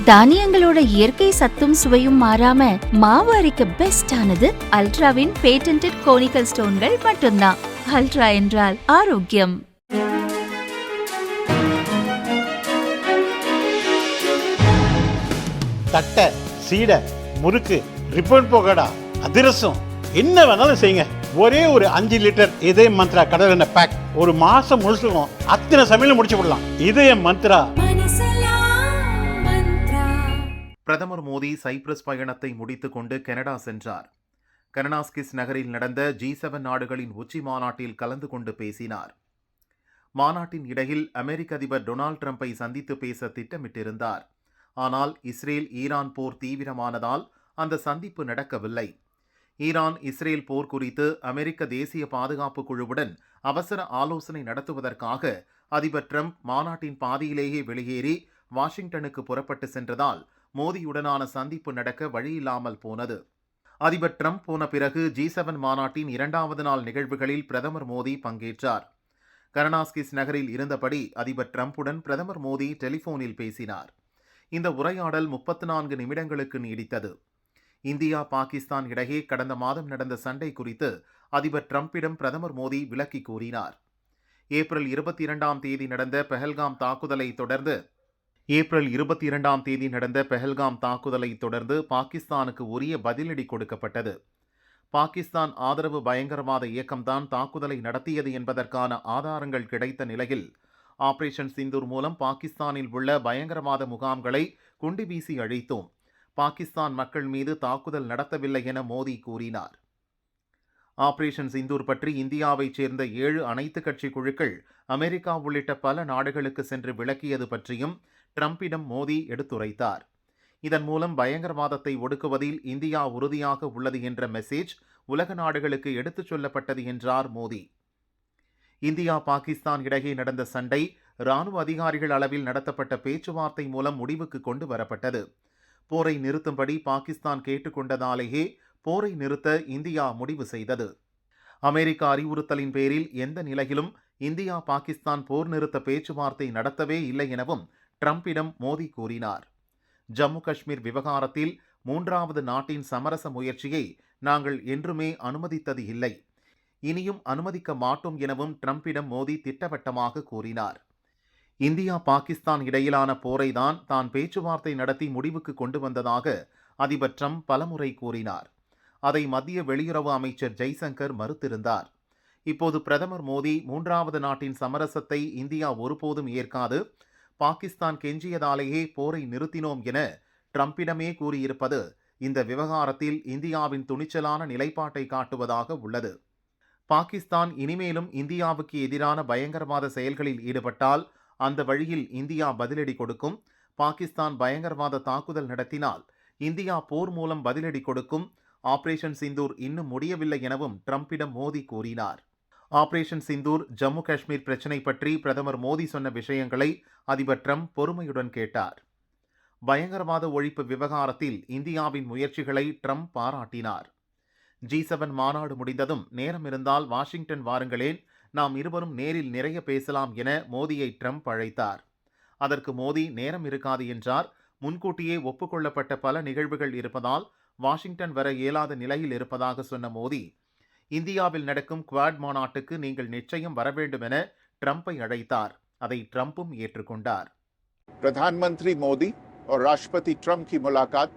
தானியங்களோட இயற்கை சத்தும் சுவையும் மாறாம மாவு அரைக்க பெஸ்ட் ஆனது அல்ட்ராவின் பேட்டன்டட் கோனிக்கல் ஸ்டோன்கள் மட்டும்தான். அல்ட்ரா என்றால் ஆரோக்கியம். தட்டை, சீடை, முறுக்கு, ரிப்பன் பக்கோடா, அதிரசம் என்ன வேணாலும் செய்யுங்க. ஒரே ஒரு 5 லிட்டர் இதய மந்த்ரா கடல் எண்ணெய் பேக் ஒரு மாசம் முழுசுக்கும் அத்தனை சமையல முடிச்சு விடலாம். இதய மந்த்ரா. பிரதமர் மோடி சைப்ரஸ் பயணத்தை முடித்துக் கொண்டு கனடா சென்றார். கனடாஸ்கிஸ் நகரில் நடந்த G7 நாடுகளின் உச்சி மாநாட்டில் கலந்து கொண்டு பேசினார். மாநாட்டின் இடையில் அமெரிக்க அதிபர் டொனால்ட் ட்ரம்பை சந்தித்து பேச திட்டமிட்டிருந்தார். ஆனால் இஸ்ரேல் ஈரான் போர் தீவிரமானதால் அந்த சந்திப்பு நடக்கவில்லை. ஈரான் இஸ்ரேல் போர் குறித்து அமெரிக்க தேசிய பாதுகாப்பு குழுவுடன் அவசர ஆலோசனை நடத்துவதற்காக அதிபர் ட்ரம்ப் மாநாட்டின் பாதியிலேயே வெளியேறி வாஷிங்டனுக்கு புறப்பட்டு சென்றதால் மோடியுடனான சந்திப்பு நடக்க வழியில்லாமல் போனது. அதிபர் ட்ரம்ப் போன பிறகு G7 மாநாட்டின் 2வது நாள் நிகழ்வுகளில் பிரதமர் மோடி பங்கேற்றார். கனடாஸ்கிஸ் நகரில் இருந்தபடி அதிபர் ட்ரம்புடன் பிரதமர் மோடி டெலிபோனில் பேசினார். இந்த உரையாடல் 34 நிமிடங்களுக்கு நீடித்தது. இந்தியா பாகிஸ்தான் இடையே கடந்த மாதம் நடந்த சண்டை குறித்து அதிபர் ட்ரம்பிடம் பிரதமர் மோடி விளக்கி கூறினார். ஏப்ரல் 22ஆம் தேதி நடந்த பெஹல்காம் தாக்குதலை தொடர்ந்து பாகிஸ்தானுக்கு உரிய பதிலடி கொடுக்கப்பட்டது. பாகிஸ்தான் ஆதரவு பயங்கரவாத இயக்கம்தான் தாக்குதலை நடத்தியது என்பதற்கான ஆதாரங்கள் கிடைத்த நிலையில் ஆபரேஷன் சிந்தூர் மூலம் பாகிஸ்தானில் உள்ள பயங்கரவாத முகாம்களை குண்டு வீசி அழித்தோம். பாகிஸ்தான் மக்கள் மீது தாக்குதல் நடத்தவில்லை என மோடி கூறினார். ஆபரேஷன் சிந்தூர் பற்றி இந்தியாவைச் சேர்ந்த 7 அனைத்து கட்சி குழுக்கள் அமெரிக்கா உள்ளிட்ட பல நாடுகளுக்கு சென்று விளக்கியது பற்றியும் ட்ரம்பிடம் மோடி எடுத்துரைத்தார். இதன் மூலம் பயங்கரவாதத்தை ஒடுக்குவதில் இந்தியா உறுதியாக உள்ளது என்ற மெசேஜ் உலக நாடுகளுக்கு எடுத்துச் சொல்லப்பட்டது என்றார் மோடி. இந்தியா பாகிஸ்தான் இடையே நடந்த சண்டை இராணுவ அதிகாரிகள் அளவில் நடத்தப்பட்ட பேச்சுவார்த்தை மூலம் முடிவுக்கு கொண்டு வரப்பட்டது. போரை நிறுத்தும்படி பாகிஸ்தான் கேட்டுக்கொண்டதாலேயே போரை நிறுத்த இந்தியா முடிவு செய்தது. அமெரிக்க அறிவுறுத்தலின் பேரில் எந்த நிலையிலும் இந்தியா பாகிஸ்தான் போர் நிறுத்த பேச்சுவார்த்தை நடத்தவே இல்லை எனவும் ட்ரம்பிடம் மோடி கூறினார். ஜம்மு காஷ்மீர் விவகாரத்தில் 3வது நாட்டின் சமரச முயற்சியை நாங்கள் என்றுமே அனுமதித்தது இல்லை, இனியும் அனுமதிக்க மாட்டோம் எனவும் ட்ரம்பிடம் மோடி திட்டவட்டமாக கூறினார். இந்தியா பாகிஸ்தான் இடையிலான போரை தான் பேச்சுவார்த்தை நடத்தி முடிவுக்கு கொண்டு வந்ததாக அதிபர் ட்ரம்ப் பலமுறை கூறினார். அதை மத்திய வெளியுறவு அமைச்சர் ஜெய்சங்கர் மறுத்திருந்தார். இப்போது பிரதமர் மோடி 3வது நாட்டின் சமரசத்தை இந்தியா ஒருபோதும் ஏற்காது, பாகிஸ்தான் கெஞ்சியதாலேயே போரை நிறுத்தினோம் என ட்ரம்பிடமே கூறியிருப்பது இந்த விவகாரத்தில் இந்தியாவின் துணிச்சலான நிலைப்பாட்டை காட்டுவதாக உள்ளது. பாகிஸ்தான் இனிமேலும் இந்தியாவுக்கு எதிரான பயங்கரவாத செயல்களில் ஈடுபட்டால் அந்த வழியில் இந்தியா பதிலடி கொடுக்கும். பாகிஸ்தான் பயங்கரவாத தாக்குதல் நடத்தினால் இந்தியா போர் மூலம் பதிலடி கொடுக்கும். ஆபரேஷன் சிந்தூர் இன்னும் முடியவில்லை எனவும் ட்ரம்பிடம் மோடி கூறினார். ஆபரேஷன் சிந்தூர், ஜம்மு காஷ்மீர் பிரச்சினை பற்றி பிரதமர் மோடி சொன்ன விஷயங்களை அதிபர் ட்ரம்ப் பொறுமையுடன் கேட்டார். பயங்கரவாத ஒழிப்பு விவகாரத்தில் இந்தியாவின் முயற்சிகளை ட்ரம்ப் பாராட்டினார். G7 மாநாடு முடிந்ததும் நேரம் இருந்தால் வாஷிங்டன் வாருங்களேன், நாம் இருவரும் நேரில் நிறைய பேசலாம் என மோடியை ட்ரம்ப் அழைத்தார். அதற்கு மோடி நேரம் இருக்காது என்றார். முன்கூட்டியே ஒப்புக்கொள்ளப்பட்ட பல நிகழ்வுகள் இருப்பதால் வாஷிங்டன் வர இயலாத நிலையில் இருப்பதாக சொன்ன மோடி, இந்தியாவில் நடக்கும் குவாட் மாநாட்டுக்கு நீங்கள் நிச்சயம் வர வேண்டும் என ட்ரம்பை அழைத்தார். அதை ட்ரம்பும் ஏற்றுக்கொண்டார். प्रधानमंत्री मोदी और राष्ट्रपति ट्रंप की मुलाकात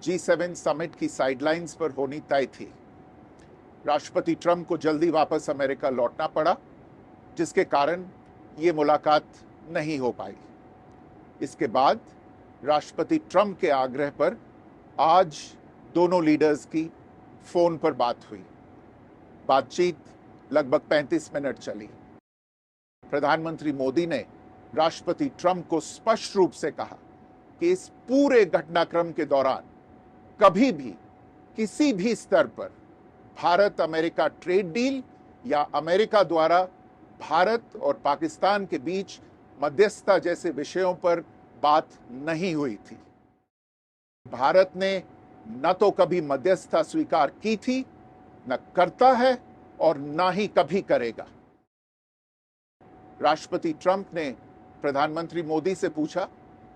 G7 समिट की साइडलाइंस पर होनी तय थी. राष्ट्रपति ट्रंप को जल्दी वापस अमेरिका लौटना पड़ा, जिसके कारण ये मुलाकात नहीं हो पाई. इसके बाद राष्ट्रपति ट्रंप के आग्रह पर आज दोनों लीडर्स की फोन पर बात हुई. बातचीत लगभग 35 मिनट चली. प्रधानमंत्री मोदी ने राष्ट्रपति ट्रंप को स्पष्ट रूप से कहा कि इस पूरे घटनाक्रम के दौरान कभी भी किसी भी स्तर पर भारत अमेरिका ट्रेड डील या अमेरिका द्वारा भारत और पाकिस्तान के बीच मध्यस्थता जैसे विषयों पर बात नहीं हुई थी. भारत ने न तो कभी मध्यस्थता स्वीकार की थी, न करता है और न ही कभी करेगा. राष्ट्रपति ट्रंप ने प्रधानमंत्री मोदी से पूछा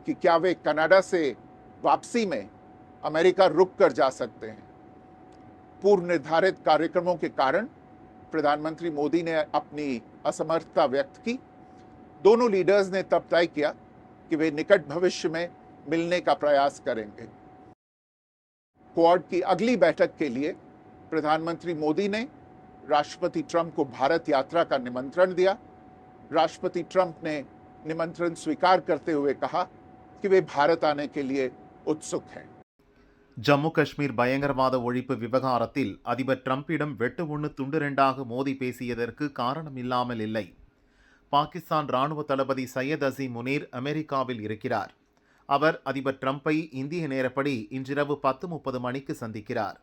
कि क्या वे कनाडा से वापसी में अमेरिका रुक कर जा सकते हैं। पूर्व निर्धारित कार्यक्रमों के कारण प्रधानमंत्री मोदी ने अपनी असमर्थता व्यक्त की। दोनों लीडर्स ने तब तय किया कि वे निकट भविष्य में मिलने का प्रयास करेंगे। क्वाड की अगली बैठक के लिए प्रधानमंत्री मोदी ने राष्ट्रपति ट्रंप को भारत यात्रा का निमंत्रण दिया। राष्ट्रपति ट्रंप ने निमंत्रण स्वीकार करते हुए कहा कि वे भारत आने के लिए उत्सुक हैं। ஜம்மு காஷ்மீர் பயங்கரவாத ஒழிப்பு விவகாரத்தில் அதிபர் டிரம்பிடம் வெட்டு ஒன்று துண்டு ரெண்டாக மோடி பேசியதற்கு காரணம் இல்லாமல் இல்லை. பாகிஸ்தான் ராணுவ தளபதி சையத் அசீம் முனீர் அமெரிக்காவில் இருக்கிறார். அவர் அதிபர் டிரம்பை இந்திய நேரப்படி இன்றிரவு 10:30 மணிக்கு சந்திக்கிறார்.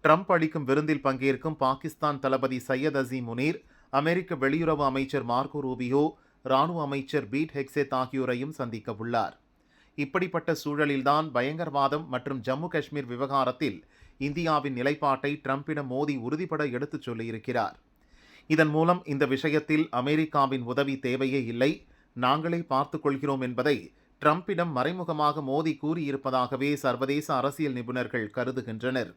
ட்ரம்ப் அளிக்கும் விருந்தில் பங்கேற்கும் பாகிஸ்தான் தளபதி சையத் அசீம் முனீர் அமெரிக்க வெளியுறவு அமைச்சர் மார்கோ ரூபியோ, ராணுவ அமைச்சர் பீட் ஹெக்ஸெத் ஆகியோரையும் சந்திக்க உள்ளார். இப்படிப்பட்ட சூழலில்தான் பயங்கரவாதம் மற்றும் ஜம்மு காஷ்மீர் விவகாரத்தில் இந்தியாவின் நிலைப்பாட்டை ட்ரம்பிடம் மோடி உறுதிபட எடுத்துச் சொல்லியிருக்கிறார். இதன் மூலம் இந்த விஷயத்தில் அமெரிக்காவின் உதவி தேவையே இல்லை, நாங்களே பார்த்துக் கொள்கிறோம் என்பதை ட்ரம்பிடம் மறைமுகமாக மோடி கூறியிருப்பதாகவே சர்வதேச அரசியல் நிபுணர்கள் கருதுகின்றனர்.